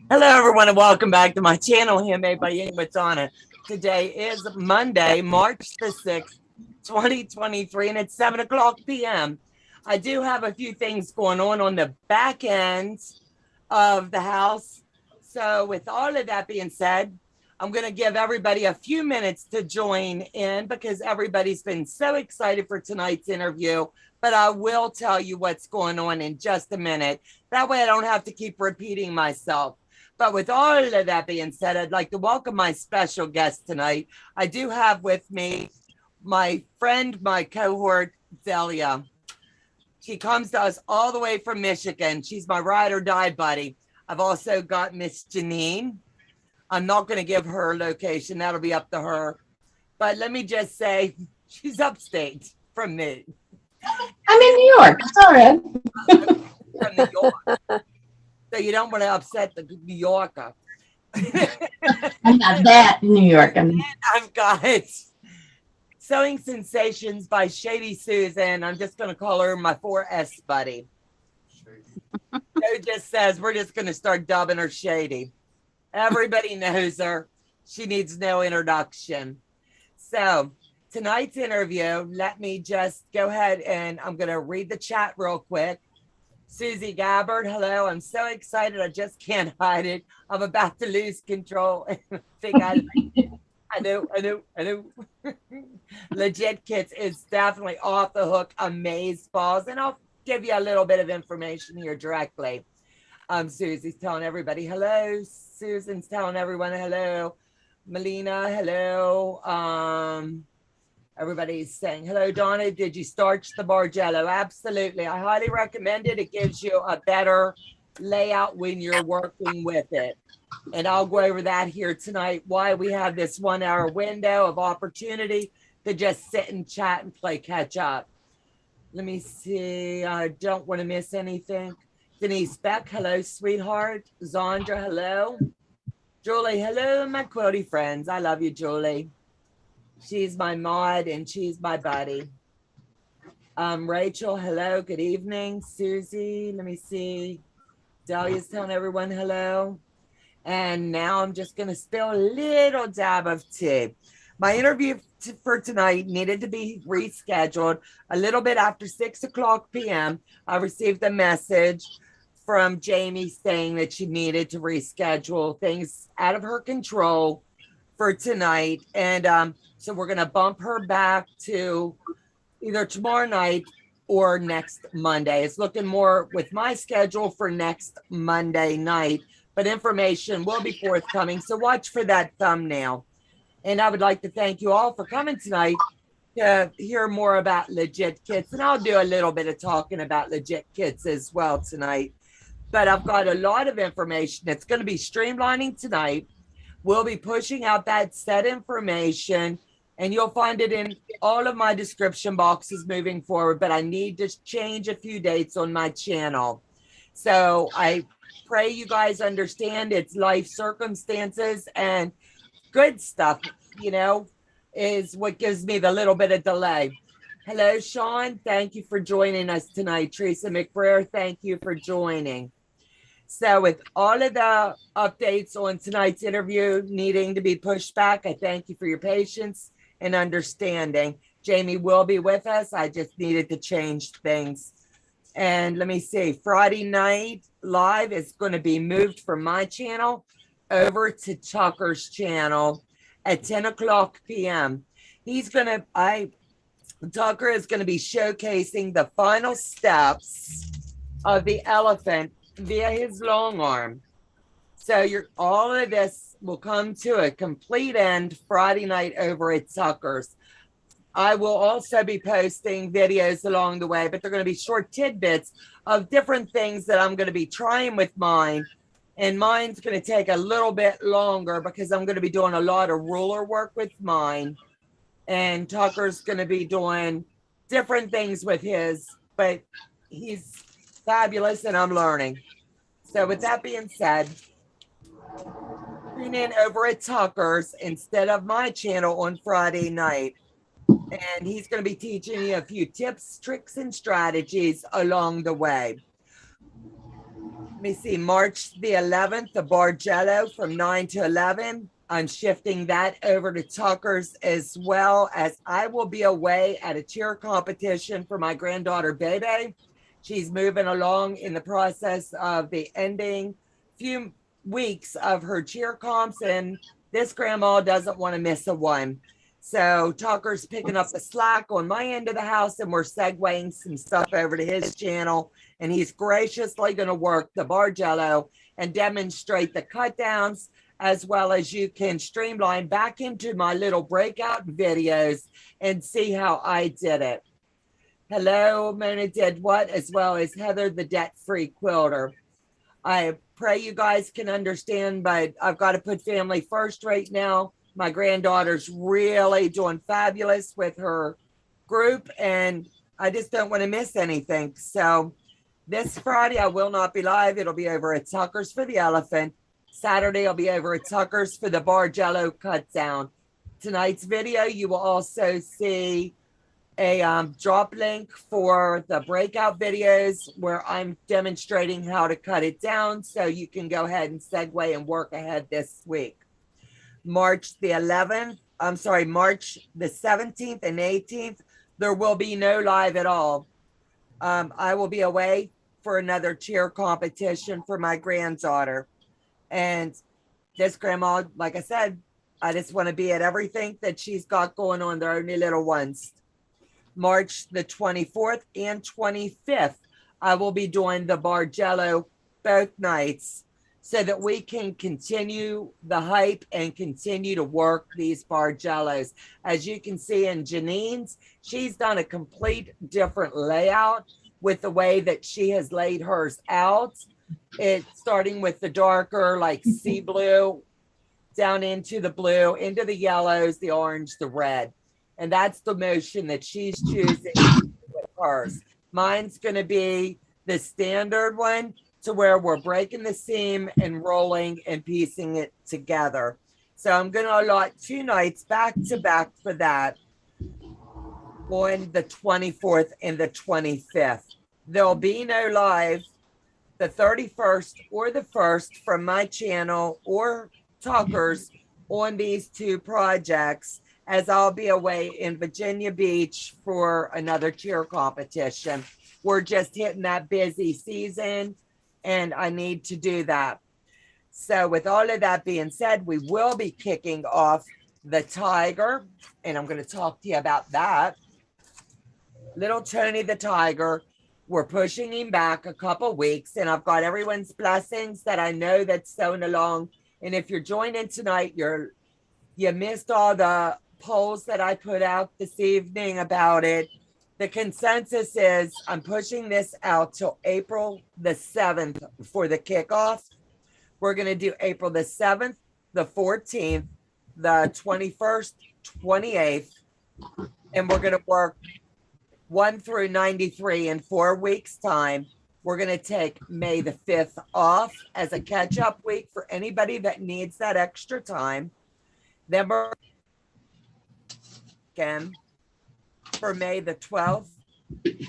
Hello, everyone, and welcome back to my channel, Handmade by Ying with Donna. Today is Monday, March the 6th, 2023, and it's 7 o'clock p.m. I do have a few things going on the back end of the house. So with all of that being said, I'm going to give everybody a few minutes to join in because everybody's been so excited for tonight's interview. But I will tell you what's going on in just a minute. That way I don't have to keep repeating myself. But with all of that being said, I'd like to welcome my special guest tonight. I do have with me my friend, my cohort, Delia. She comes to us all the way from Michigan. She's my ride or die buddy. I've also got Miss Janine. I'm not going to give her location. That'll be up to her. But let me just say, she's upstate from me. I'm in New York. It's all right. From New York. So you don't want to upset the New Yorker. I'm not that in New York. I've got Sewing Sensations by Shady Susan. I'm just going to call her my 4S buddy. Who just says we're just going to start dubbing her Shady. Everybody knows her. She needs no introduction. So tonight's interview, let me just go ahead and I'm going to read the chat real quick. Susie Gabbard, hello. I'm so excited. I just can't hide it. I'm about to lose control. I know. Legit Kits is definitely off the hook. Amaze balls. And I'll give you a little bit of information here directly. Susie's telling everybody hello. Susan's telling everyone hello. Melina, hello. Everybody's saying, hello, Donna. Did you starch the Bargello? Absolutely. I highly recommend it. It gives you a better layout when you're working with it. And I'll go over that here tonight, why we have this 1 hour window of opportunity to just sit and chat and play catch up. Let me see. I don't want to miss anything. Denise Beck, hello, sweetheart. Zandra, hello. Julie, hello, my quilty friends. I love you, Julie. She's my mod and she's my buddy. Rachel, hello, good evening. Susie, let me see. Dahlia's telling everyone hello. And now I'm just going to spill a little dab of tea. My interview for tonight needed to be rescheduled a little bit after 6 o'clock p.m. I received a message from Jamie saying that she needed to reschedule things out of her control for tonight. And so we're going to bump her back to either tomorrow night or next Monday. It's looking more with my schedule for next Monday night, but information will be forthcoming. So watch for that thumbnail. And I would like to thank you all for coming tonight to hear more about Legit Kits. And I'll do a little bit of talking about Legit Kits as well tonight. But I've got a lot of information that's going to be streamlining tonight. We'll be pushing out that set information, and you'll find it in all of my description boxes moving forward, but I need to change a few dates on my channel. So I pray you guys understand it's life circumstances, and good stuff, you know, is what gives me the little bit of delay. Hello, Sean. Thank you for joining us tonight. Teresa McBrayer, thank you for joining. So with all of the updates on tonight's interview needing to be pushed back, I thank you for your patience and understanding. Jamie will be with us. I just needed to change things. And let me see, Friday night live is going to be moved from my channel over to Tucker's channel at 10 o'clock p.m. Tucker is going to be showcasing the final steps of the elephant via his long arm. So all of this will come to a complete end Friday night over at Tucker's. I will also be posting videos along the way, but they're going to be short tidbits of different things that I'm going to be trying with mine. And mine's going to take a little bit longer because I'm going to be doing a lot of ruler work with mine. And Tucker's going to be doing different things with his, but he's fabulous and I'm learning. So with that being said, tune in over at Tucker's instead of my channel on Friday night. And he's going to be teaching you a few tips, tricks, and strategies along the way. Let me see, March the 11th, the Bargello from 9 to 11. I'm shifting that over to Tucker's, as well as I will be away at a cheer competition for my granddaughter, Bebe. She's moving along in the process of the ending few weeks of her cheer comps, and this grandma doesn't want to miss a one. So Tucker's picking up the slack on my end of the house, and we're segueing some stuff over to his channel. And he's graciously going to work the Bargello and demonstrate the cut downs, as well as you can streamline back into my little breakout videos and see how I did it. Hello, Mona Did What, as well as Heather, the debt-free quilter. I pray you guys can understand, but I've got to put family first right now. My granddaughter's really doing fabulous with her group, and I just don't want to miss anything. So this Friday, I will not be live. It'll be over at Tucker's for the elephant. Saturday, I'll be over at Tucker's for the Bargello cut down. Tonight's video, you will also see a drop link for the breakout videos where I'm demonstrating how to cut it down, so you can go ahead and segue and work ahead this week. March the 11th, I'm sorry, March the 17th and 18th, there will be no live at all. I will be away for another cheer competition for my granddaughter. And this grandma, like I said, I just want to be at everything that she's got going on. They're only little ones. March the 24th and 25th, I will be doing the Bargello both nights, so that we can continue the hype and continue to work these Bargellos. As you can see in Janine's, she's done a complete different layout with the way that she has laid hers out. It's starting with the darker, like sea blue, down into the blue, into the yellows, the orange, the red. And that's the motion that she's choosing with hers. Mine's going to be the standard one, to where we're breaking the seam and rolling and piecing it together. So I'm going to allot 2 nights back to back for that on the 24th and the 25th. There'll be no live the 31st or the 1st from my channel or Tucker's on these 2 projects, as I'll be away in Virginia Beach for another cheer competition. We're just hitting that busy season, and I need to do that. So with all of that being said, we will be kicking off the tiger, and I'm going to talk to you about that. Little Tony the tiger, we're pushing him back a couple weeks, and I've got everyone's blessings that I know that's sewing along. And if you're joining tonight, you missed all the polls that I put out this evening about it. The consensus is I'm pushing this out till April the 7th for the kickoff. We're going to do April the 7th, the 14th, the 21st, 28th, and we're going to work 1 through 93 in 4 weeks' time. We're going to take May the 5th off as a catch-up week for anybody that needs that extra time. Then we're again for May the 12th.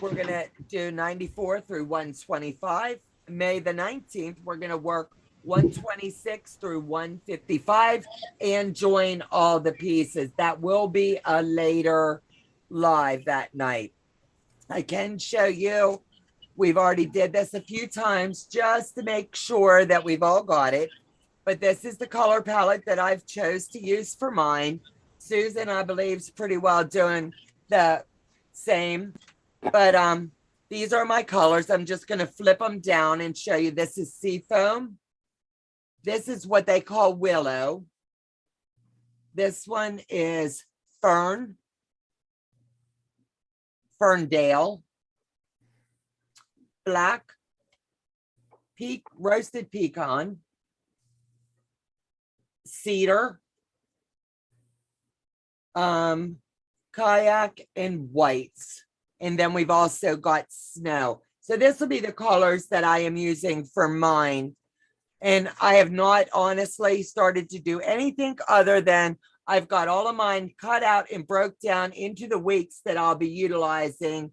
We're going to do 94 through 125. May the 19th, we're going to work 126 through 155 and join all the pieces. That will be a later live that night. I can show you, we've already did this a few times just to make sure that we've all got it. But this is the color palette that I've chose to use for mine. Susan, I believe, is pretty well doing the same. But these are my colors. I'm just going to flip them down and show you. This is Seafoam. This is what they call Willow. This one is Fern. Ferndale. Black. Roasted pecan. Cedar. Kayak, and whites. And then we've also got snow. So this will be the colors that I am using for mine. And I have not honestly started to do anything other than I've got all of mine cut out and broke down into the weeks that I'll be utilizing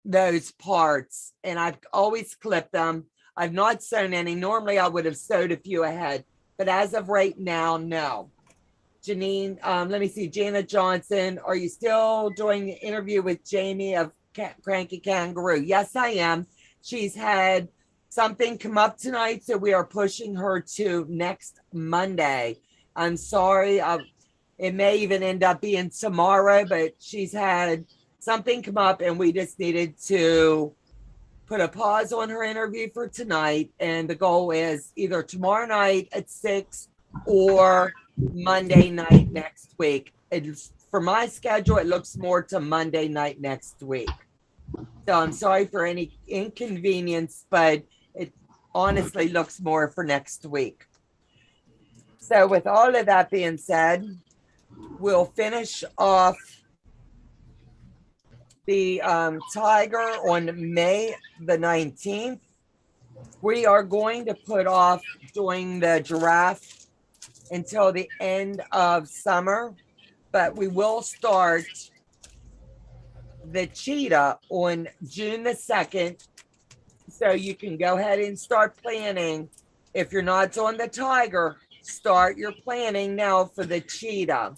those parts. And I've always clipped them. I've not sewn any. Normally I would have sewed a few ahead, but as of right now, no. Janine, let me see, Janet Johnson, are you still doing the interview with Jamie of Cranky Kangaroo? Yes, I am. She's had something come up tonight, so we are pushing her to next Monday. I'm sorry, it may even end up being tomorrow, but she's had something come up and we just needed to put a pause on her interview for tonight. And the goal is either tomorrow night at 6 or Monday night next week. It's, for my schedule, it looks more to Monday night next week. So I'm sorry for any inconvenience, but it honestly looks more for next week. So with all of that being said, we'll finish off the tiger on May the 19th. We are going to put off doing the giraffe until the end of summer, but we will start the cheetah on June the 2nd. So you can go ahead and start planning. If you're not doing the tiger, start your planning now for the cheetah.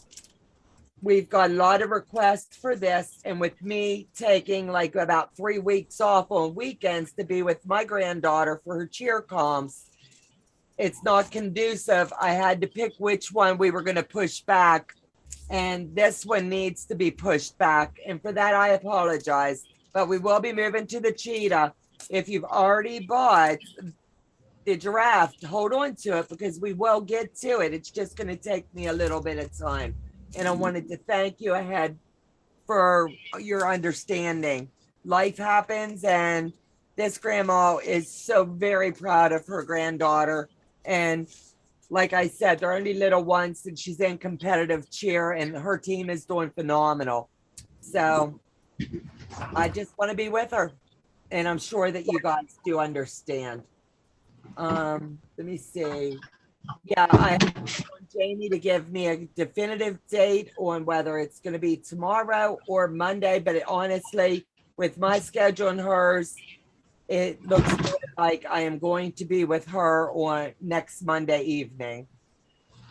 We've got a lot of requests for this. And with me taking like about 3 weeks off on weekends to be with my granddaughter for her cheer comps, it's not conducive. I had to pick which one we were going to push back. And this one needs to be pushed back. And for that, I apologize. But we will be moving to the cheetah. If you've already bought the giraffe, hold on to it because we will get to it. It's just going to take me a little bit of time. And I wanted to thank you ahead for your understanding. Life happens, and this grandma is so very proud of her granddaughter. And like I said, they're only little ones, and she's in competitive cheer, and her team is doing phenomenal. So I just want to be with her, and I'm sure that you guys do understand. Let me see. Yeah, I want Jamie to give me a definitive date on whether it's going to be tomorrow or Monday, but honestly, with my schedule and hers, it looks like I am going to be with her on next Monday evening.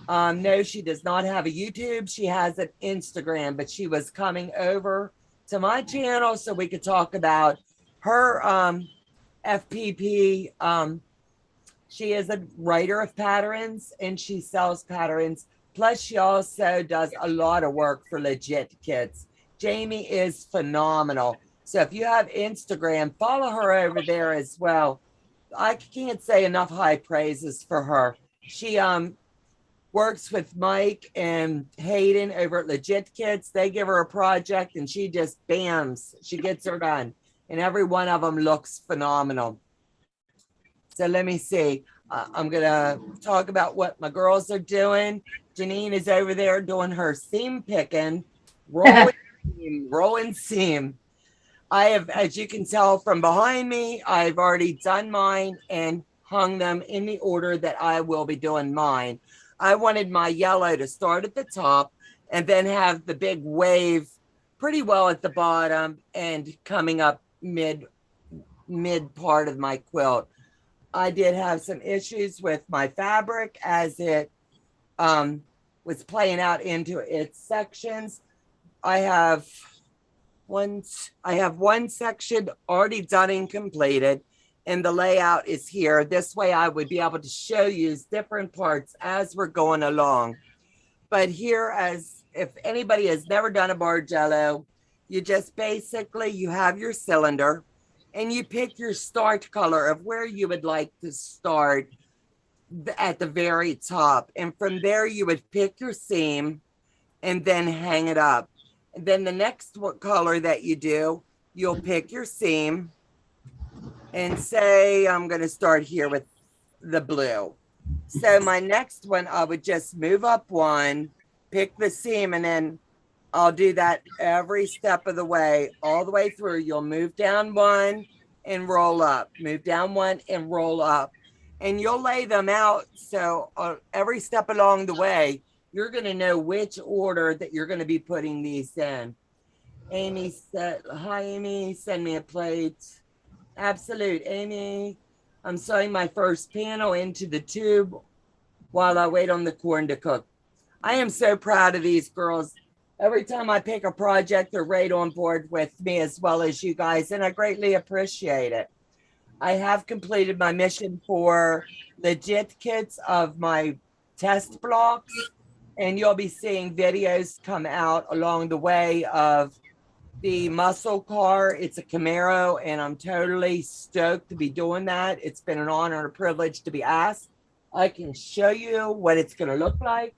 No, she does not have a YouTube. She has an Instagram, but she was coming over to my channel so we could talk about her FPP. She is a writer of patterns and she sells patterns. Plus, she also does a lot of work for legit kids. Jamie is phenomenal. So if you have Instagram, follow her over there as well. I can't say enough high praises for her. She works with Mike and Hayden over at Legit Kids. They give her a project and she just bams, she gets her done. And every one of them looks phenomenal. So let me see. I'm going to talk about what my girls are doing. Janine is over there doing her seam picking, rolling seam. I have, as you can tell from behind me, I've already done mine and hung them in the order that I will be doing mine. I wanted my yellow to start at the top and then have the big wave pretty well at the bottom and coming up mid part of my quilt. I did have some issues with my fabric as it was playing out into its sections. I have one section already done and completed, and the layout is here. This way I would be able to show you different parts as we're going along. But here, as if anybody has never done a Bargello, you just basically, you have your cylinder and you pick your start color of where you would like to start at the very top. And from there, you would pick your seam and then hang it up. And then the next color that you do, you'll pick your seam and say, I'm going to start here with the blue. So my next one, I would just move up one, pick the seam, and then I'll do that every step of the way, all the way through. You'll move down one and roll up, move down one and roll up, and you'll lay them out. So every step along the way, you're going to know which order that you're going to be putting these in. Amy said, hi, Amy, send me a plate. Absolute, Amy. I'm sewing my first panel into the tube while I wait on the corn to cook. I am so proud of these girls. Every time I pick a project, they're right on board with me as well as you guys, and I greatly appreciate it. I have completed my mission for legit kits of my test blocks, and you'll be seeing videos come out along the way of the muscle car. It's a Camaro, and I'm totally stoked to be doing that. It's been an honor and a privilege to be asked. I can show you what it's going to look like.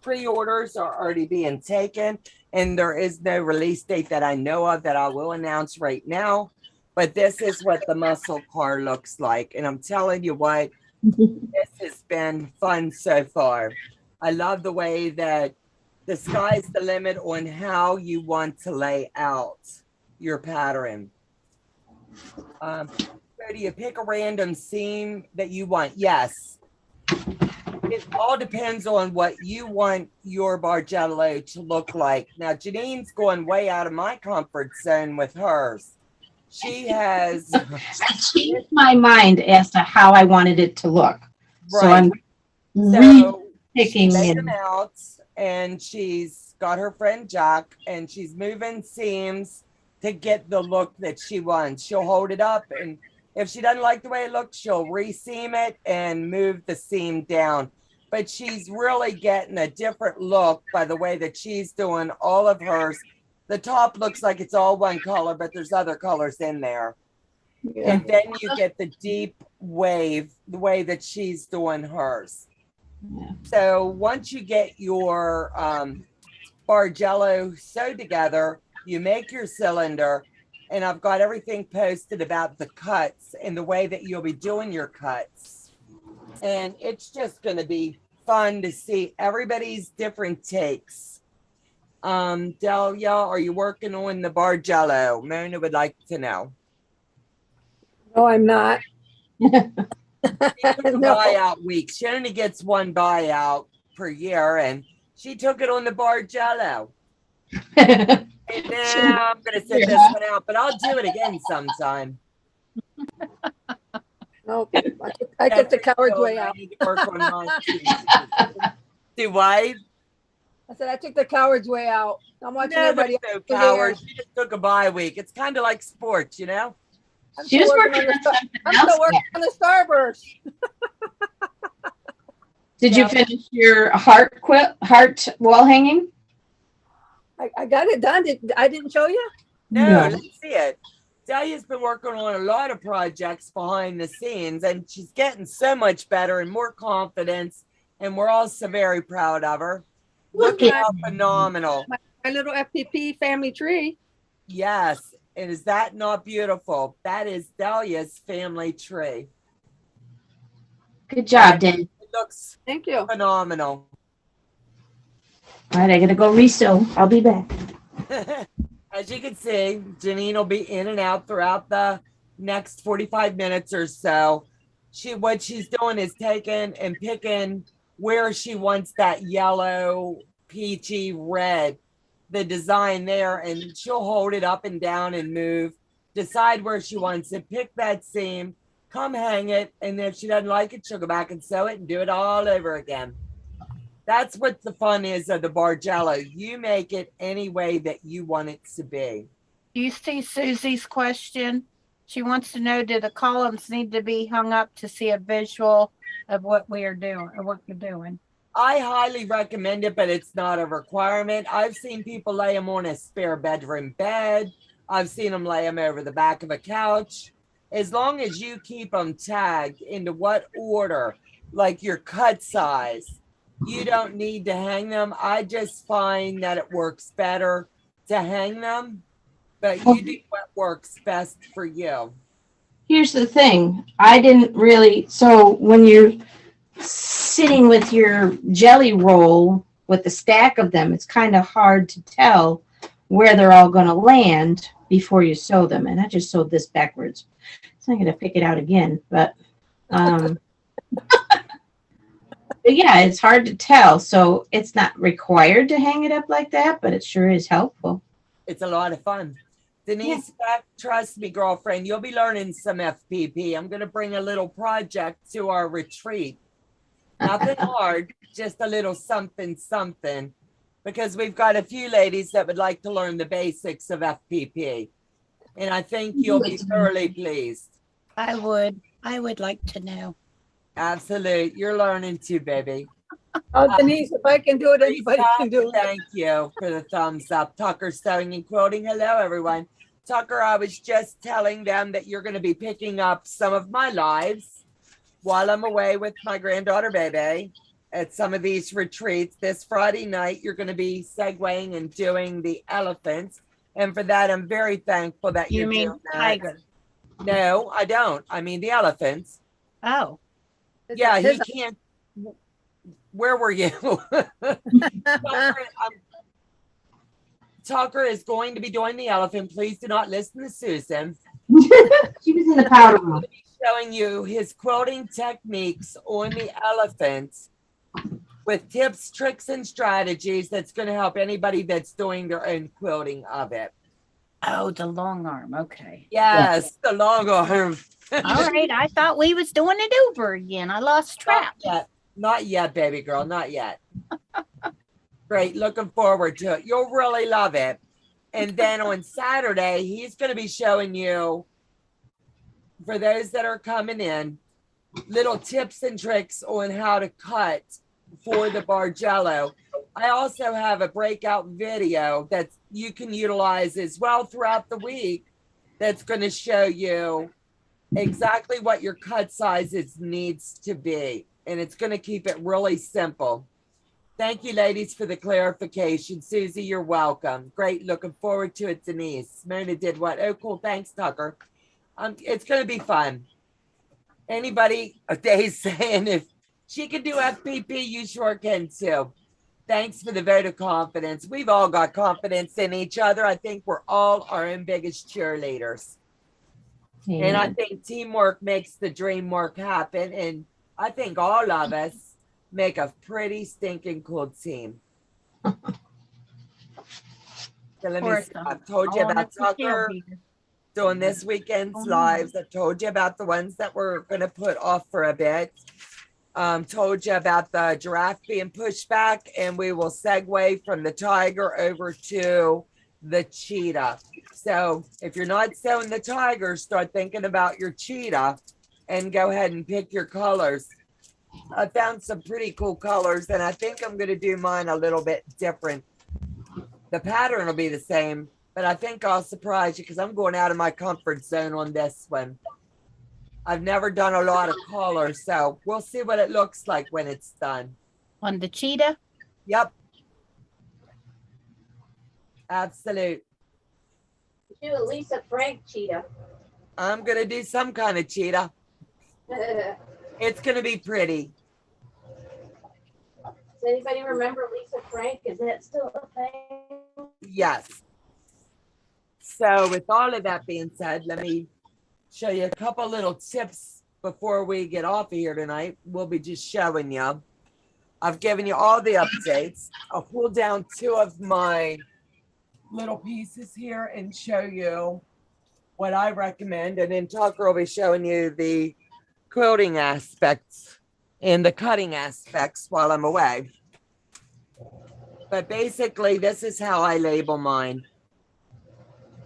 Pre-orders are already being taken, and there is no release date that I know of that I will announce right now. But this is what the muscle car looks like. And I'm telling you what, this has been fun so far. I love the way that the sky's the limit on how you want to lay out your pattern. So do you pick a random seam that you want? Yes. It all depends on what you want your Bargello to look like. Now, Janine's going way out of my comfort zone with hers. She has... I changed my mind as to how I wanted it to look. Right. So I'm she picking laid them out, and she's got her friend Jack, and she's moving seams to get the look that she wants. She'll hold it up, and if she doesn't like the way it looks, she'll re-seam it and move the seam down. But she's really getting a different look by the way that she's doing all of hers. The top looks like it's all one color, but there's other colors in there. Yeah. And then you get the deep wave, the way that she's doing hers. Yeah. So once you get your Bargello sewed together, you make your cylinder, and I've got everything posted about the cuts and the way that you'll be doing your cuts. And it's just going to be fun to see everybody's different takes. Delia, are you working on the Bargello? Mona would like to know. No, I'm not. No. Buyout week. She only gets one buyout per year, and she took it on the Bargello. And now I'm going to sit this one out, but I'll do it again sometime. No, I took the coward's way out. Do what? I said I took the coward's way out. I'm watching everybody. No cowards. She just took a bye week. It's kind of like sports, you know. I'm still working on the Starburst. Did you finish your heart wall hanging? I got it done. I didn't show you? No, let's see it. Dahlia's been working on a lot of projects behind the scenes, and she's getting so much better and more confidence, and we're all so very proud of her. Looking how phenomenal. My little FPP family tree. Yes. And is that not beautiful? That is Dahlia's family tree. Good job, Dan. It looks Thank you. Phenomenal. All right, I gotta go resew. I'll be back. As you can see, Janine will be in and out throughout the next 45 minutes or so. What she's doing is taking and picking where she wants that yellow, peachy, red, the design there, and she'll hold it up and down and move, decide where she wants it, pick that seam, come hang it, and if she doesn't like it, she'll go back and sew it and do it all over again. That's what the fun is of the Bargello. You make it any way that you want it to be. Do you see Susie's question? She wants to know, do the columns need to be hung up to see a visual of what we are doing or what you're doing? I highly recommend it, but it's not a requirement. I've seen people lay them on a spare bedroom bed. I've seen them lay them over the back of a couch. As long as you keep them tagged into what order, like your cut size, you don't need to hang them. I just find that it works better to hang them, but you do what works best for you. Here's the thing. I didn't really, so when you're sitting with your jelly roll with a stack of them, it's kind of hard to tell where they're all going to land before you sew them. And I just sewed this backwards. So I'm going to pick it out again, but but yeah, it's hard to tell. So it's not required to hang it up like that, but it sure is helpful. It's a lot of fun. Denise, Beck, trust me, girlfriend, you'll be learning some FPP. I'm going to bring a little project to our retreat. Nothing hard, just a little something, something, because we've got a few ladies that would like to learn the basics of FPP. And I think you'll be thoroughly pleased. I would like to know. Absolute. You're learning too, baby. Oh, Denise, if I can do it, anybody can do it. Thank you for the thumbs up. Tucker Sewing and Quilting. Hello, everyone. Tucker, I was just telling them that you're going to be picking up some of my lives while I'm away with my granddaughter, baby, at some of these retreats. This Friday night, you're going to be segueing and doing the elephants. And for that, I'm very thankful that You you're mean doing that. tiger? No, I don't. I mean the elephants. Oh, Yeah, he can't. Where were you? Tucker is going to be doing the elephant. Please do not listen to Susan. She was in the powder room. Showing you his quilting techniques on the elephants with tips, tricks, and strategies that's going to help anybody that's doing their own quilting of it. oh, the long arm. Okay. Yes, the long arm. All right. I thought we was doing it over again. I lost track. Not yet, baby girl. Not yet. Great. Looking forward to it. You'll really love it. And then on Saturday, he's going to be showing you, for those that are coming in, little tips and tricks on how to cut for the Bargello. I also have a breakout video that you can utilize as well throughout the week that's going to show you exactly what your cut sizes needs to be. And it's going to keep it really simple. Thank you, ladies, for the clarification. Susie, you're welcome. Great. Looking forward to it, Denise. Mona did what? Oh, cool. Thanks, Tucker. It's going to be fun. Anybody, Dave's saying if she can do FPP, you sure can too. Thanks for the vote of confidence. We've all got confidence in each other. I think we're all our own biggest cheerleaders. Yeah. And I think teamwork makes the dream work happen. And I think all of us make a pretty stinking cool team. So let me see. I've told you about Tucker doing this weekend's lives. I've told you about the ones that we're going to put off for a bit. Told you about the giraffe being pushed back, and we will segue from the tiger over to the cheetah. So if you're not sewing the tiger, start thinking about your cheetah and go ahead and pick your colors. I found some pretty cool colors, and I think I'm going to do mine a little bit different. The pattern will be the same, but I think I'll surprise you because I'm going out of my comfort zone on this one. I've never done a lot of colors, so we'll see what it looks like when it's done. On the cheetah? Yep. Absolute. Do a Lisa Frank cheetah. I'm going to do some kind of cheetah. It's going to be pretty. Does anybody remember Lisa Frank? Is that still a thing? Yes. So with all of that being said, let me show you a couple little tips before we get off of here tonight. We'll be just showing you. I've given you all the updates. I'll pull down two of my little pieces here and show you what I recommend. And then Tucker will be showing you the quilting aspects and the cutting aspects while I'm away. But basically, this is how I label mine.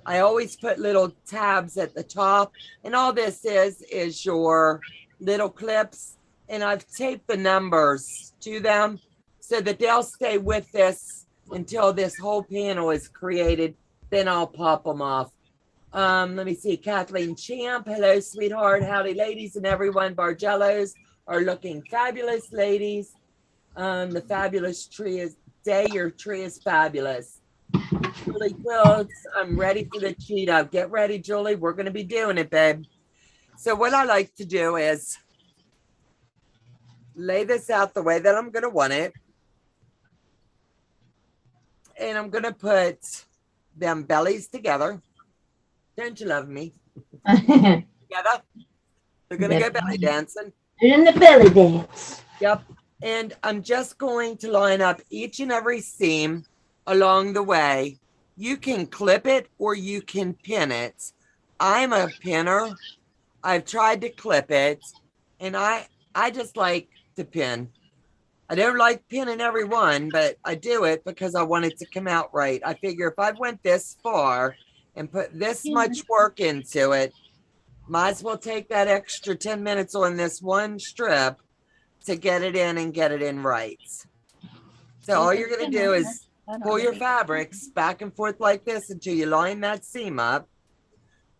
I always put little tabs at the top, and all this is your little clips, and I've taped the numbers to them so that they'll stay with this until this whole panel is created. Then I'll pop them off. Let me see. Kathleen Champ. Hello, sweetheart. Howdy, ladies and everyone. Bargellos are looking fabulous, ladies. The fabulous tree is day. Your tree is fabulous. Julie Quilts, I'm ready for the cheetah. Get ready, Julie. We're going to be doing it, babe. So what I like to do is lay this out the way that I'm going to want it. And I'm going to put them bellies together. Don't you love me? Together. They're going to go belly dancing. In the belly dance. Yep. And I'm just going to line up each and every seam along the way you can clip it or you can pin it. I'm a pinner. I've tried to clip it, and I just like to pin. I don't like pinning every one, but I do it because I want it to come out right. I figure if I went this far and put this much work into it, might as well take that extra 10 minutes on this one strip to get it in and get it in right. So all you're going to do is pull your fabrics back and forth like this until you line that seam up.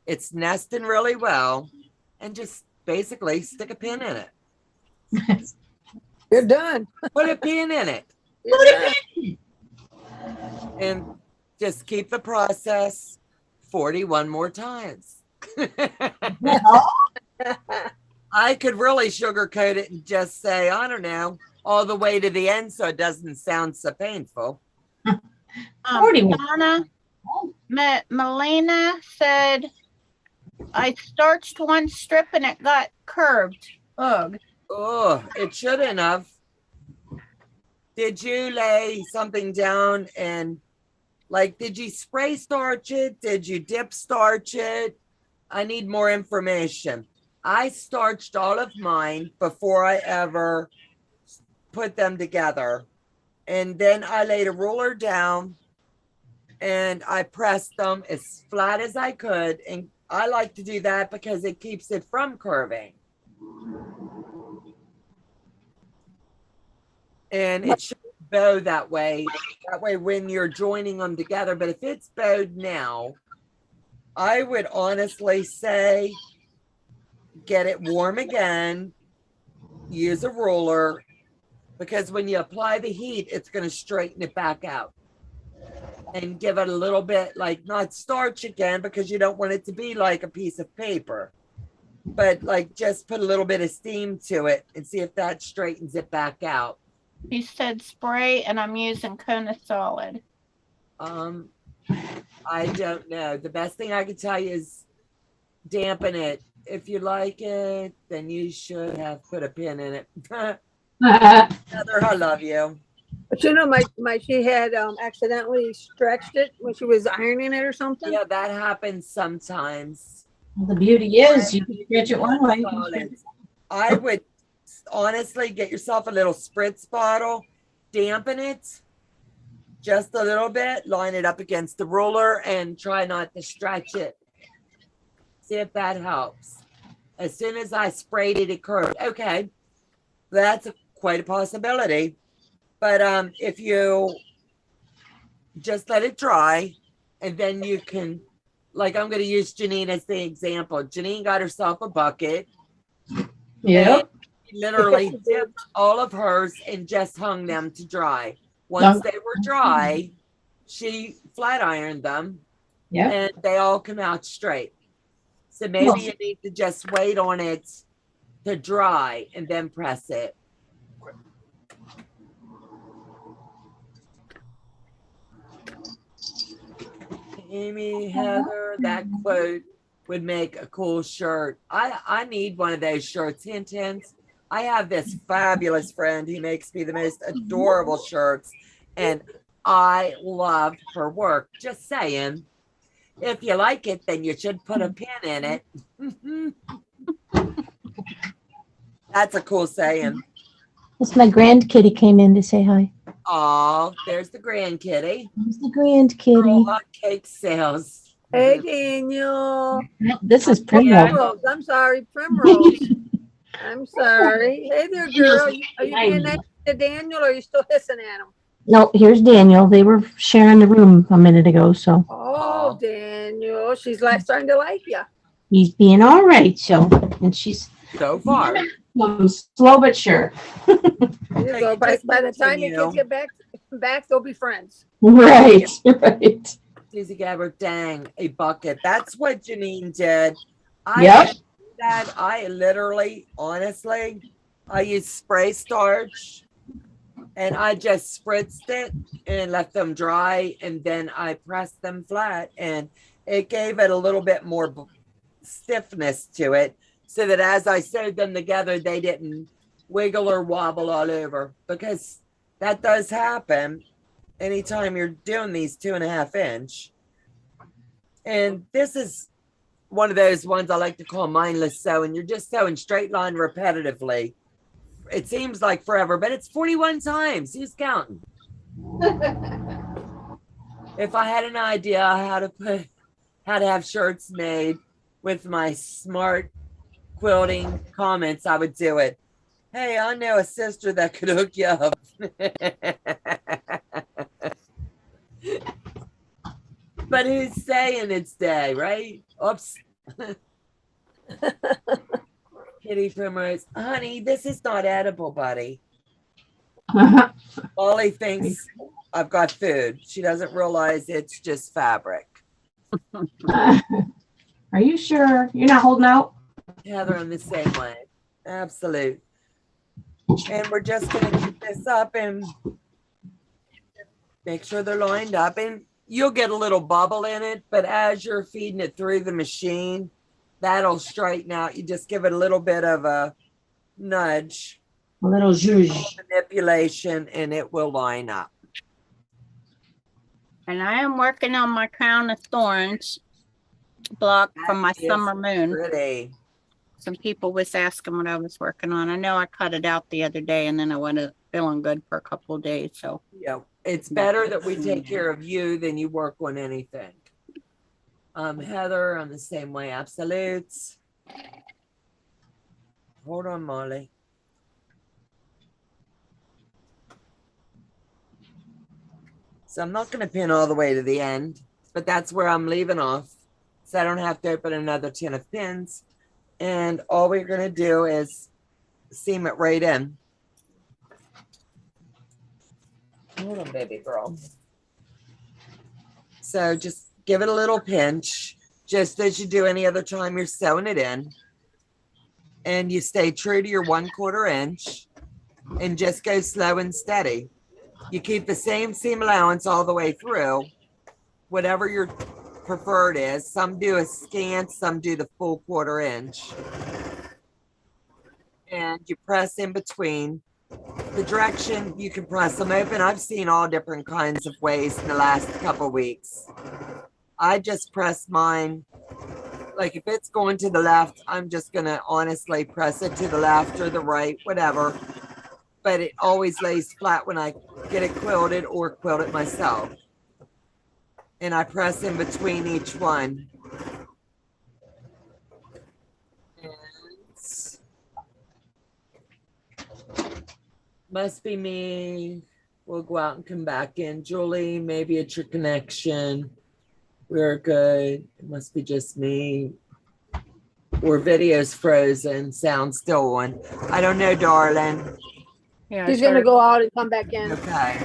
It's nesting really well, and just basically stick a pin in it. You're done. Put a pin in it. You're done. And just keep the process 41 more times. I could really sugarcoat it and just say, I don't know, all the way to the end so it doesn't sound so painful. Donna, Melina said, I starched one strip and it got curved. Ugh. Oh, it shouldn't have. Did you lay something down and like, did you spray starch it? Did you dip starch it? I need more information. I starched all of mine before I ever put them together. And then I laid a ruler down and I pressed them as flat as I could. And I like to do that because it keeps it from curving. And it should bow that way. That way when you're joining them together. But if it's bowed now, I would honestly say get it warm again, use a ruler, because when you apply the heat, it's going to straighten it back out. And give it a little bit, like not starch again, because you don't want it to be like a piece of paper. But like just put a little bit of steam to it and see if that straightens it back out. He said spray, and I'm using Kona Solid. I don't know. The best thing I can tell you is dampen it. If you like it, then you should have put a pin in it. Heather, I love you. But you know, she had accidentally stretched it when she was ironing it or something. Yeah, that happens sometimes. Well, the beauty is you can stretch it one way. I would honestly get yourself a little spritz bottle, dampen it just a little bit, line it up against the ruler, and try not to stretch it. See if that helps. As soon as I sprayed it, it curved. Okay, that's quite a possibility. But if you just let it dry, and then you can, like I'm going to use Janine as the example. Janine got herself a bucket. Yep. Literally dipped all of hers and just hung them to dry. Once they were dry, she flat ironed them. Yeah. And they all come out straight. So maybe you need to just wait on it to dry and then press it. Amy, Heather, that quote would make a cool shirt. I need one of those shirts. Hint, hint. I have this fabulous friend. He makes me the most adorable shirts, and I love her work. Just saying. If you like it, then you should put a pin in it. That's a cool saying. It's my grandkitty came in to say hi. Oh, there's the grandkitty. There's the grandkitty. Hot cake sales. Hey, Daniel. No, this is Primrose. Primrose. I'm sorry, Primrose. I'm sorry. Hey there, girl. Are you being nice to Daniel, or are you still hissing at him? No, here's Daniel. They were sharing the room a minute ago, so. Oh, Daniel. She's starting to like you. He's being all right, so. And she's So far. slow but sure. There you go. By the time the kids get back, they'll be friends. Right, right. Susie Gabbard, dang, a bucket. That's what Janine did. Yep. I literally, honestly, I used spray starch and I just spritzed it and left them dry, and then I pressed them flat, and it gave it a little bit more stiffness to it, so that as I sewed them together, they didn't wiggle or wobble all over, because that does happen. anytime you're doing these 2.5 inch. And this is one of those ones I like to call mindless sewing. You're just sewing straight line repetitively. It seems like forever, but it's 41 times. Who's counting? If I had an idea how to have shirts made with my smart quilting comments, I would do it. Hey, I know a sister that could hook you up. But who's saying it's day, right? Oops. Kitty Primrose, honey, this is not edible, buddy. Ollie thinks I've got food. She doesn't realize it's just fabric. Are you sure you're not holding out? Heather, I'm the same way. Absolute. And we're just going to keep this up and make sure they're lined up. And you'll get a little bubble in it, but as you're feeding it through the machine, that'll straighten out. You just give it a little bit of a nudge, A little zhuzh. manipulation, and it will line up. And I am working on my crown of thorns block from my summer moon. Pretty. Some people was asking what I was working on. I know I cut it out the other day and then I wasn't feeling good for a couple of days. So Yeah, it's better that we take care of you than you work on anything. Heather, I'm the same way. Absolutes. Hold on, Molly. So I'm not going to pin all the way to the end, but that's where I'm leaving off. So I don't have to open another tin of pins. And all we're going to do is seam it right in. Hold on, baby girl. So just give it a little pinch, just as you do any other time you're sewing it in. And you stay true to your 1/4 inch and just go slow and steady. You keep the same seam allowance all the way through, whatever your preferred is. Some do a scant, some do the full 1/4 inch. And you press in between. The direction, you can press them open. I've seen all different kinds of ways in the last couple of weeks. I just press mine. Like if it's going to the left, I'm just going to honestly press it to the left or the right, whatever. But it always lays flat when I get it quilted or quilt it myself. And I press in between each one. And must be me. We'll go out and come back in. Julie, maybe it's your connection. We're good. It must be just me. Or video's frozen. Sound still on. I don't know, darling. yeah, She's gonna go out and come back in. Okay.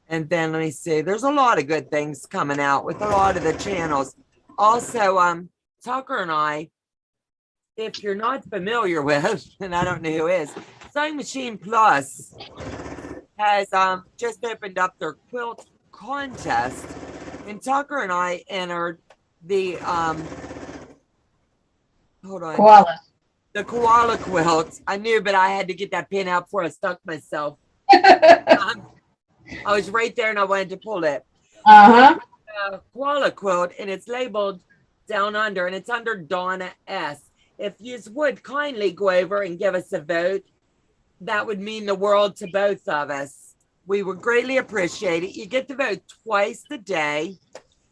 And then let me see. There's a lot of good things coming out with a lot of the channels. Also, Tucker and I, if you're not familiar with, and I don't know who is, Sewing Machine Plus has just opened up their quilt contest, and Tucker and I entered the hold on, Koala. the koala quilt. I knew, but I had to get that pin out before I stuck myself. I was right there and I wanted to pull it. Koala quilt, and it's labeled Down Under, and it's under Donna S. If you would kindly go over and give us a vote, that would mean the world to both of us. We would greatly appreciate it. You get to vote twice a day.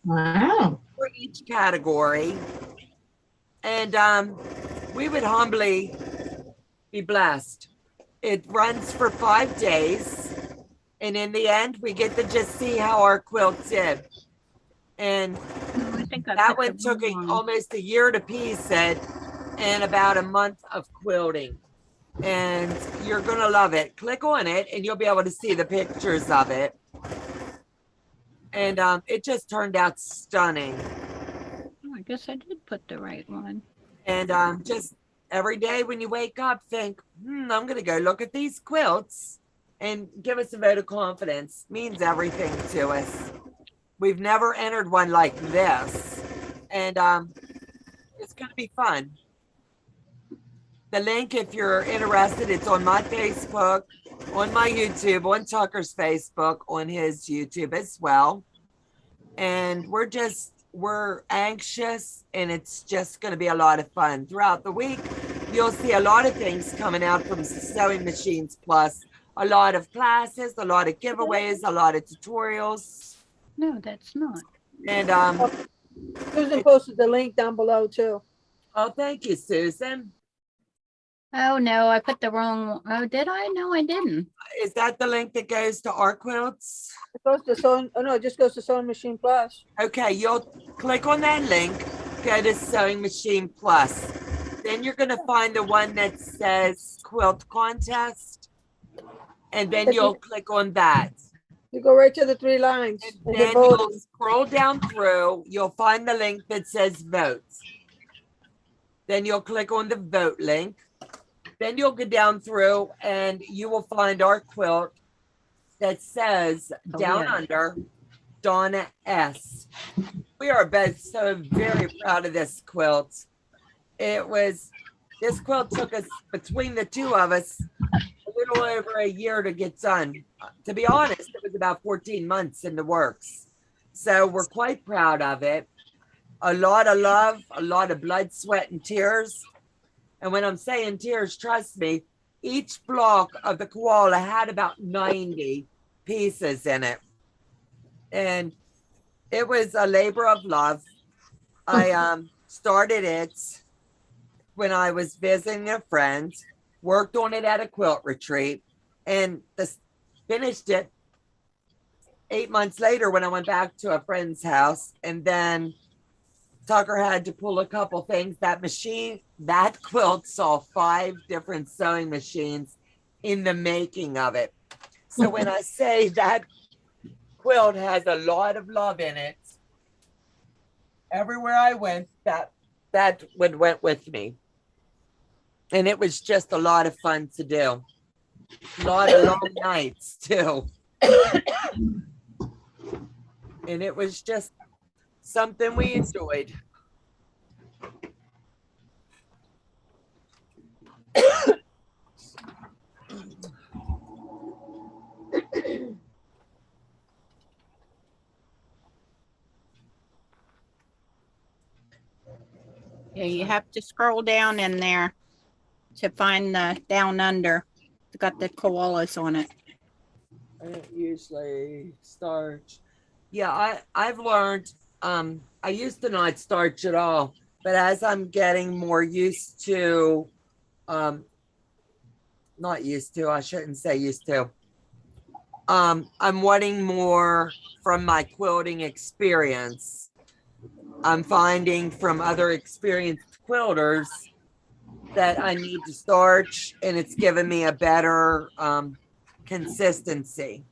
Wow. For each category. And we would humbly be blessed. It runs for 5 days. And in the end, we get to just see how our quilt did. And that one took almost a year to piece it and about a month of quilting. And you're going to love it. Click on it and you'll be able to see the pictures of it. And it just turned out stunning. I guess I did put the right one. And just every day when you wake up, think, I'm going to go look at these quilts and give us a vote of confidence. Means everything to us. We've never entered one like this. And it's going to be fun. The link, if you're interested, it's on my Facebook, on my YouTube, on Tucker's Facebook, on his YouTube as well. And we're anxious, and it's just going to be a lot of fun. Throughout the week, you'll see a lot of things coming out from Sewing Machines Plus. A lot of classes, a lot of giveaways, a lot of tutorials. No, that's not. And Susan posted the link down below too. oh, thank you, Susan. Oh, no, I put the wrong. Oh, did I? No, I didn't. Is that the link that goes to our quilts? It goes to Sewing, oh no, it just goes to Sewing Machine Plus. Okay, you'll click on that link, go to Sewing Machine Plus. Then you're going to find the one that says Quilt Contest. And then you'll click on that. You go right to the 3 lines. And then you'll scroll down through. You'll find the link that says Vote. Then you'll click on the Vote link. Then you'll go down through and you will find our quilt that says Down Under, Donna S. We are both so very proud of this quilt. This quilt took us, between the two of us, a little over a year to get done. To be honest, it was about 14 months in the works. So we're quite proud of it. A lot of love, a lot of blood, sweat, and tears. And when I'm saying tears, trust me, each block of the koala had about 90 pieces in it. And it was a labor of love. I started it when I was visiting a friend, worked on it at a quilt retreat, and finished it 8 months later when I went back to a friend's house. And then Tucker had to pull a couple things. That quilt saw 5 different sewing machines in the making of it. So when I say that quilt has a lot of love in it, everywhere I went, that went with me. And it was just a lot of fun to do. A lot of long nights too. And it was just something we enjoyed. Yeah, you have to scroll down in there to find the Down Under. It's got the koalas on it. I don't usually starch. Yeah, I've learned, I used to not starch at all, but as I'm getting more used to, not used to, I shouldn't say used to. I'm wanting more from my quilting experience. I'm finding from other experienced quilters that I need to starch, and it's given me a better consistency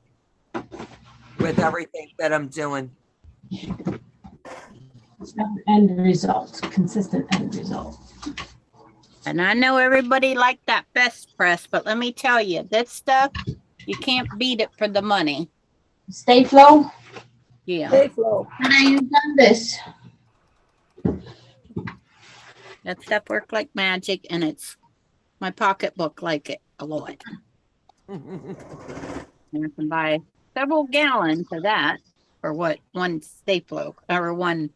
with everything that I'm doing. End result, consistent end result. And I know everybody liked that best press, but let me tell you, this stuff, you can't beat it for the money. Stay flow. Yeah. Stay flow. When are you done this? That stuff worked like magic, and it's my pocketbook like it a lot. And I can buy several gallons of that for what one Stay Flow or one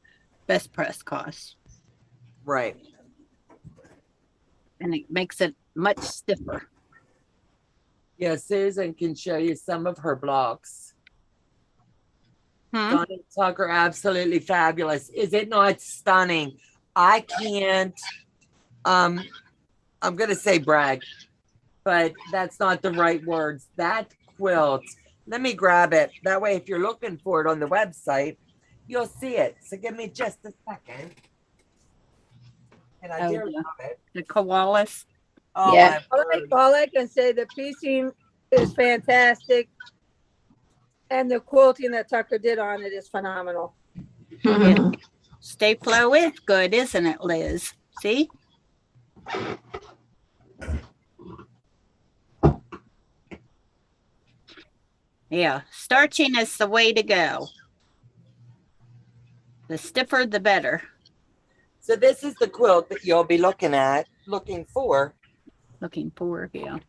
best press costs. Right. And it makes it much stiffer. Yeah, Susan can show you some of her blocks. Hmm? Donna Tucker, absolutely fabulous. Is it not stunning? I can't, I'm going to say brag, but that's not the right words. That quilt, let me grab it. That way, if you're looking for it on the website, you'll see it. So give me just a second. And I do love it. The koalas. Oh, Yeah. All I can say, the piecing is fantastic. And the quilting that Tucker did on it is phenomenal. Yeah. Stay Flow is good, isn't it, Liz? See? Yeah, starching is the way to go. The stiffer, the better. So this is the quilt that you'll be looking for. looking for here.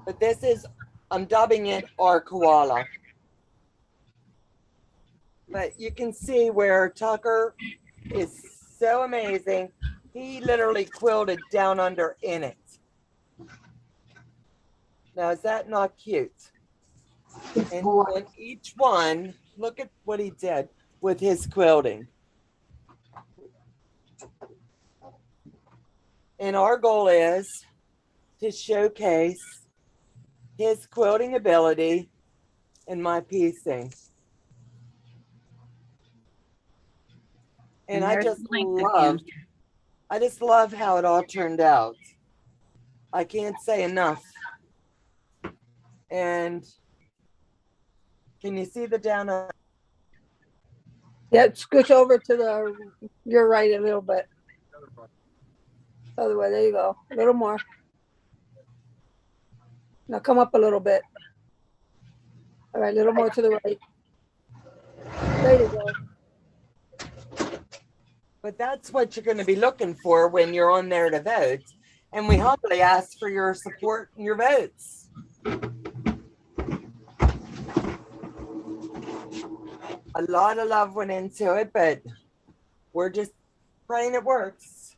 But this is, I'm dubbing it our koala. But you can see where Tucker is so amazing. He literally quilted down under in it. Now, is that not cute? And each one, look at what he did with his quilting. And our goal is to showcase his quilting ability and my piecing. And I just love how it all turned out. I can't say enough. And can you see the down? Yeah, scooch over to the, you're right a little bit. Other way, there you go. A little more. Now come up a little bit. All right, a little more to the right. There you go. But that's what you're going to be looking for when you're on there to vote. And we humbly ask for your support and your votes. A lot of love went into it, but we're just praying it works.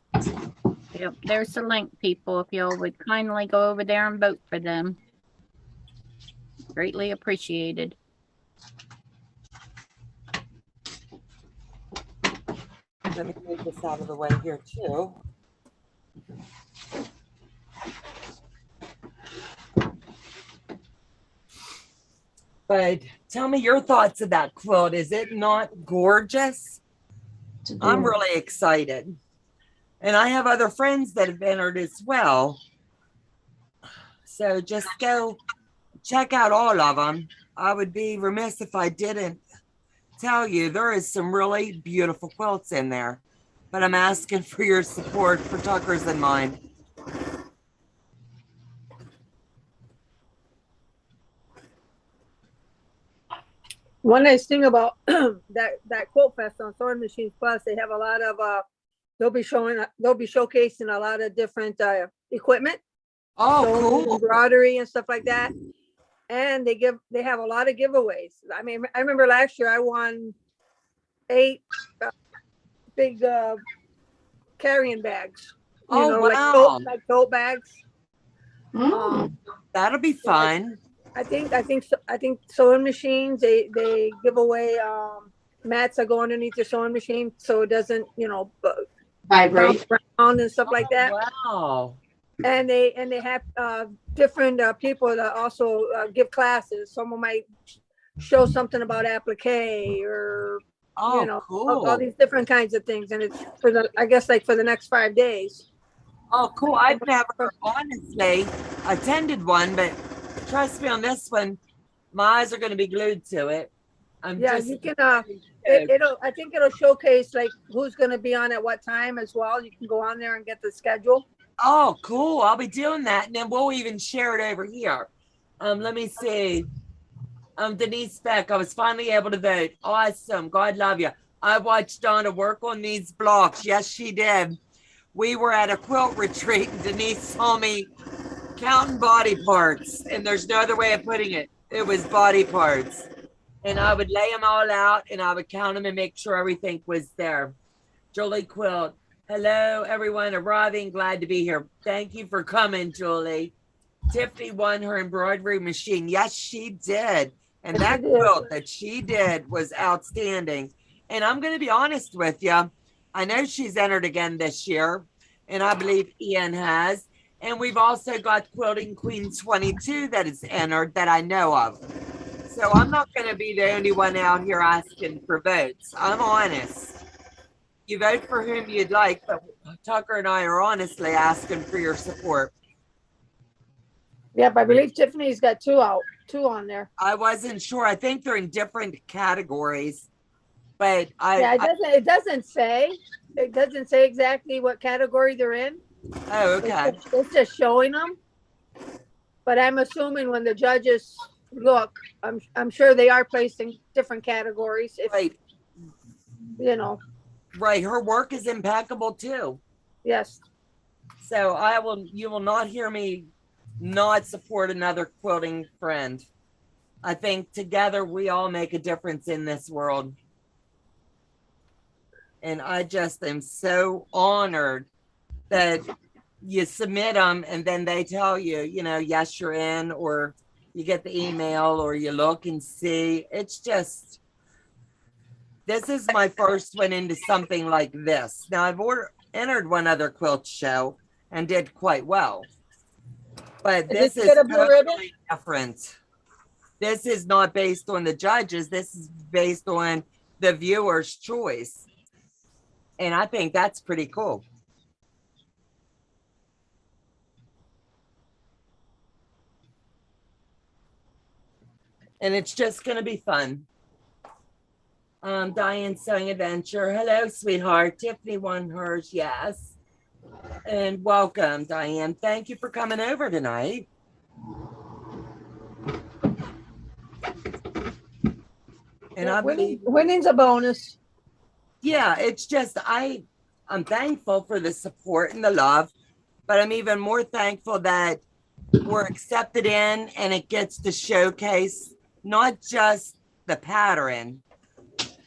Yep, there's the link, people. If y'all would kindly go over there and vote for them. Greatly appreciated. Let me move this out of the way here too. But tell me your thoughts of that quilt. Is it not gorgeous? I'm really excited. And I have other friends that have entered as well. So just go check out all of them. I would be remiss if I didn't tell you there is some really beautiful quilts in there. But I'm asking for your support for Tucker's and mine. One nice thing about that Quilt Fest on Sewing Machines Plus, they have a lot of they'll be showcasing a lot of different equipment. Oh, sewing, cool. embroidery and stuff like that. And they have a lot of giveaways. I mean, I remember last year I won 8 big carrying bags. Oh, wow. Like tote bags. That'll be fun. I think sewing machines, they give away mats that go underneath your sewing machine so it doesn't, Vibrate around and stuff like that. Wow. And they have different people that also give classes. Someone might show something about applique or cool. all these different kinds of things. And it's for the next 5 days. Oh, cool. I've never honestly attended one, but trust me on this one, my eyes are going to be glued to it. You can. I think it'll showcase like who's going to be on at what time as well. You can go on there and get the schedule. Oh, cool. I'll be doing that, and then we'll even share it over here. Let me see. Denise Beck, I was finally able to vote. Awesome. God love you. I watched Donna work on these blocks. Yes, she did. We were at a quilt retreat, and Denise saw me counting body parts, and there's no other way of putting it. It was body parts. And I would lay them all out, and I would count them and make sure everything was there. Julie Quilt. Hello, everyone arriving. Glad to be here. Thank you for coming, Julie. Tiffany won her embroidery machine. Yes, she did. And that quilt that she did was outstanding. And I'm going to be honest with you. I know she's entered again this year, and I believe Ian has. And we've also got Quilting Queen 22 that is entered that I know of. So I'm not going to be the only one out here asking for votes. I'm honest. You vote for whom you'd like, but Tucker and I are honestly asking for your support. Yep, I believe Tiffany's got 2 on there. I wasn't sure. I think they're in different categories, but it doesn't say exactly what category they're in. Oh, okay. It's just showing them. But I'm assuming when the judges look, I'm sure they are placed in different categories. Right. Right. Her work is impeccable too. Yes. So you will not hear me not support another quilting friend. I think together we all make a difference in this world. And I just am so honored that you submit them and then they tell you, yes, you're in, or you get the email, or you look and see. It's just, this is my first one into something like this. Now I've entered one other quilt show and did quite well, but this is totally different. This is not based on the judges. This is based on the viewer's choice. And I think that's pretty cool. And it's just going to be fun. Diane Sewing Adventure. Hello, sweetheart. Tiffany won hers. Yes. And welcome, Diane. Thank you for coming over tonight. And I believe winning's a bonus. Yeah, it's just I'm thankful for the support and the love, but I'm even more thankful that we're accepted in and it gets to showcase not just the pattern,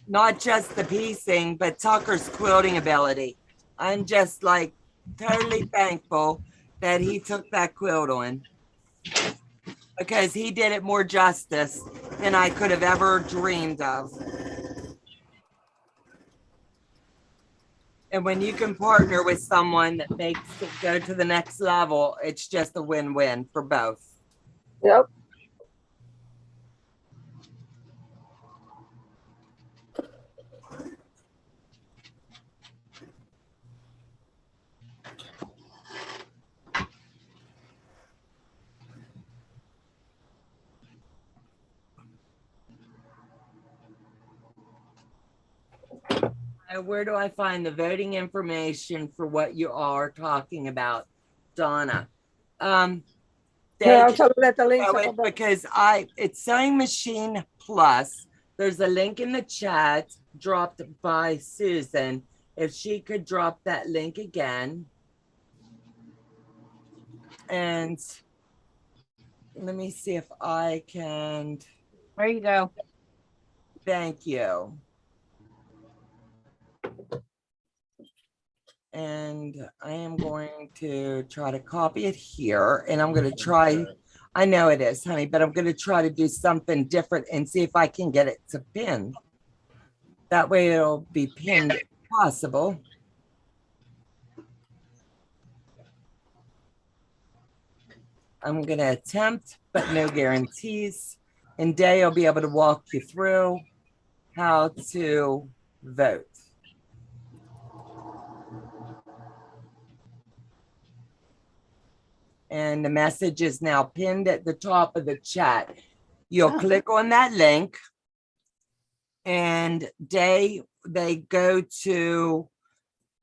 not just the piecing, but Tucker's quilting ability. I'm just like totally thankful that he took that quilt on, because he did it more justice than I could have ever dreamed of. And when you can partner with someone that makes it go to the next level, it's just a win-win for both. Yep. Where do I find the voting information for what you are talking about, Donna? Yeah, I'll tell you that the links because it's Sewing Machine Plus. There's a link in the chat dropped by Susan. If she could drop that link again. And let me see if I can. There you go. Thank you. And I am going to try to copy it here, and I'm going to try, I know it is, honey, but I'm going to try to do something different and see if I can get it to pin. That way it'll be pinned if possible. I'm going to attempt, but no guarantees. And Day will be able to walk you through how to vote. And the message is now pinned at the top of the chat. You'll click on that link, and they go to.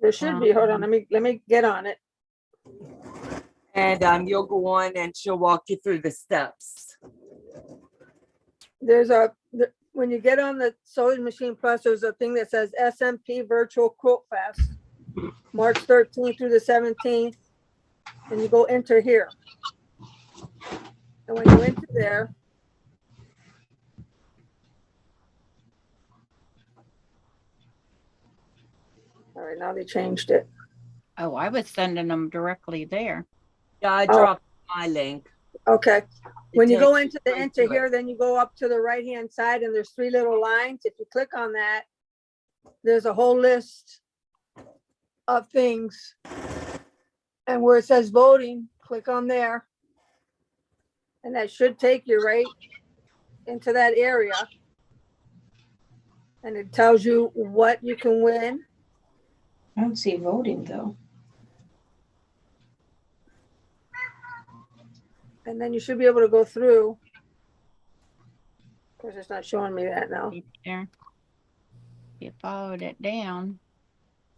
There should be. Hold on. Let me get on it. And you'll go on, and she'll walk you through the steps. There's when you get on the Sewing Machine Plus, there's a thing that says SMP Virtual Quilt Fest, March 13th through the 17th. And you go enter here. And when you enter there, all right, now they changed it. Oh, I was sending them directly there. Yeah, I dropped my link. Okay. When you go into the enter here, then you go up to the right-hand side and there's 3 little lines. If you click on that, there's a whole list of things. And where it says voting, click on there. And that should take you right into that area. And it tells you what you can win. I don't see voting though. And then you should be able to go through. Of course, it's not showing me that now. There. You followed it down.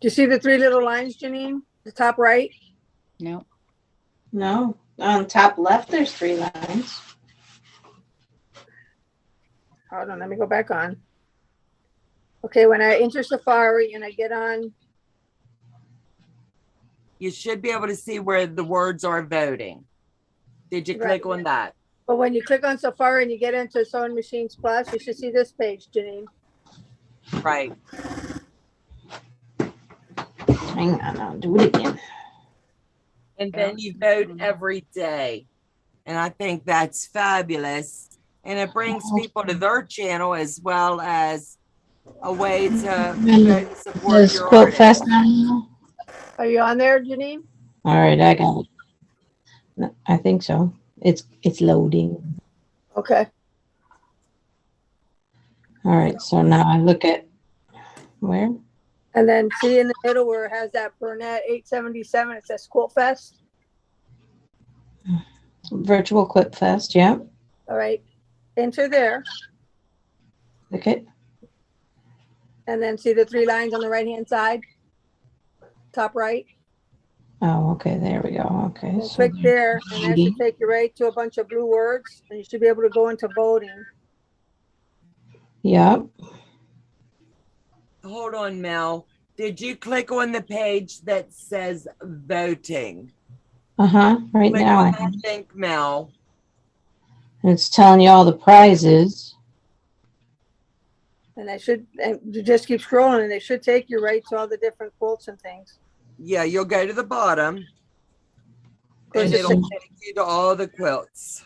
Do you see the 3 little lines, Janine? The top right? No. No. On top left, there's 3 lines. Hold on, let me go back on. Okay, when I enter Safari and I get on. you should be able to see where the words are voting. Did you click on that? But when you click on Safari and you get into Sewing Machines Plus, you should see this page, Janine. Right. Hang on, I'll do it again. And then you vote every day. And I think that's fabulous. And it brings people to their channel as well as a way to support There's your Quilt artist. Fest now. Are you on there, Janine? All right, I got it. I think so. It's loading. Okay. All right, so now I look at where? And then see in the middle where it has that Burnett 877, it says Quilt Fest. Virtual Quilt Fest, yeah. All right. Enter there. Okay. And then see the 3 lines on the right-hand side? Top right. Oh, okay, there we go. Okay. And So click there, and that should take you right to a bunch of blue words, and you should be able to go into voting. yep. Hold on, Mel. Did you click on the page that says voting? Right Click now. on that link, Mel. It's telling you all the prizes. And you just keep scrolling, and they should take you right to all the different quilts and things. Yeah, you'll go to the bottom. And it'll take you to all the quilts.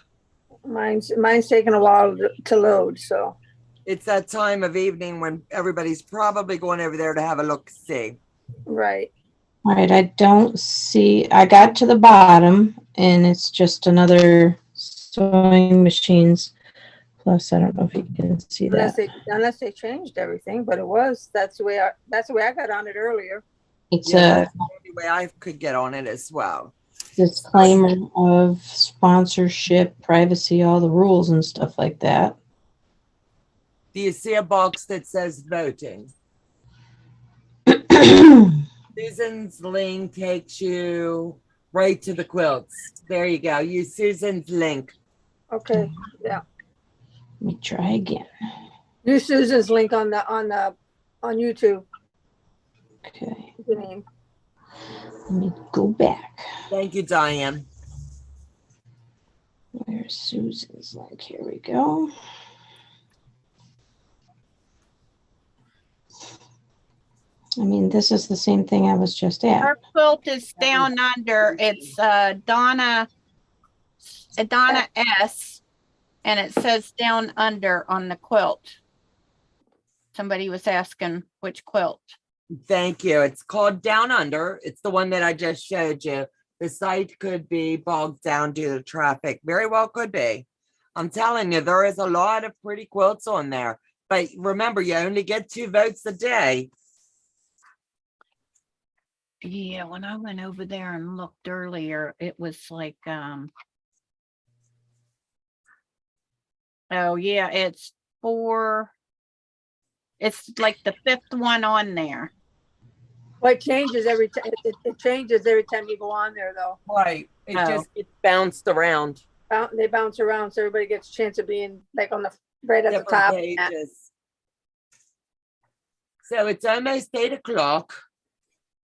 Mine's taking a while to load, so. It's that time of evening when everybody's probably going over there to have a look-see. Right. All right, I don't see, I got to the bottom and it's just another Sewing Machines Plus. I don't know if you can see that. Unless they changed everything, but that's the way I got on it earlier. It's that's the only way I could get on it as well. disclaimer of sponsorship, privacy, all the rules and stuff like that. Do you see a box that says voting? Susan's link takes you right to the quilts. There you go. Use Susan's link. Okay. Yeah. Let me try again. Use Susan's link on YouTube. Okay. Janine. Let me go back. Thank you, Diane. Where's Susan's link? Here we go. I mean, this is the same thing I was just at. Our quilt is down under. It's Donna S, and it says down under on the quilt. Somebody was asking which quilt. Thank you. It's called Down Under. It's the one that I just showed you. The site could be bogged down due to traffic. Very well could be. I'm telling you, there is a lot of pretty quilts on there. But remember, you only get 2 votes a day. Yeah, when I went over there and looked earlier, it was like, oh yeah, it's like the 5th one on there. Well, it changes every time. It changes every time you go on there, though. Right. It just gets bounced around. They bounce around, so everybody gets a chance of being like on the right at Different the top. pages. So it's almost 8 o'clock.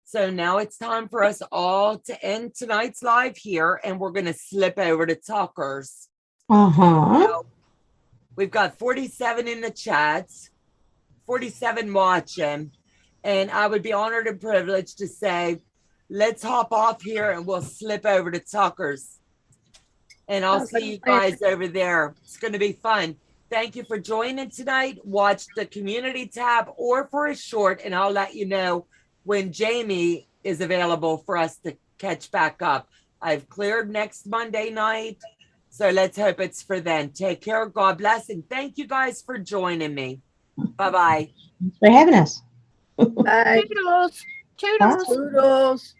So now it's time for us all to end tonight's live here, and we're going to slip over to Tucker's. So we've got 47 in the chats, 47 watching, and I would be honored and privileged to say, let's hop off here and we'll slip over to Tucker's. And I'll see you guys over there. It's going to be fun. Thank you for joining tonight. Watch the community tab or for a short, and I'll let you know when Jamie is available for us to catch back up. I've cleared next Monday night, so let's hope it's for then. Take care. God bless. And thank you guys for joining me. Bye-bye. Thanks for having us. Bye. Toodles. Toodles. Toodles.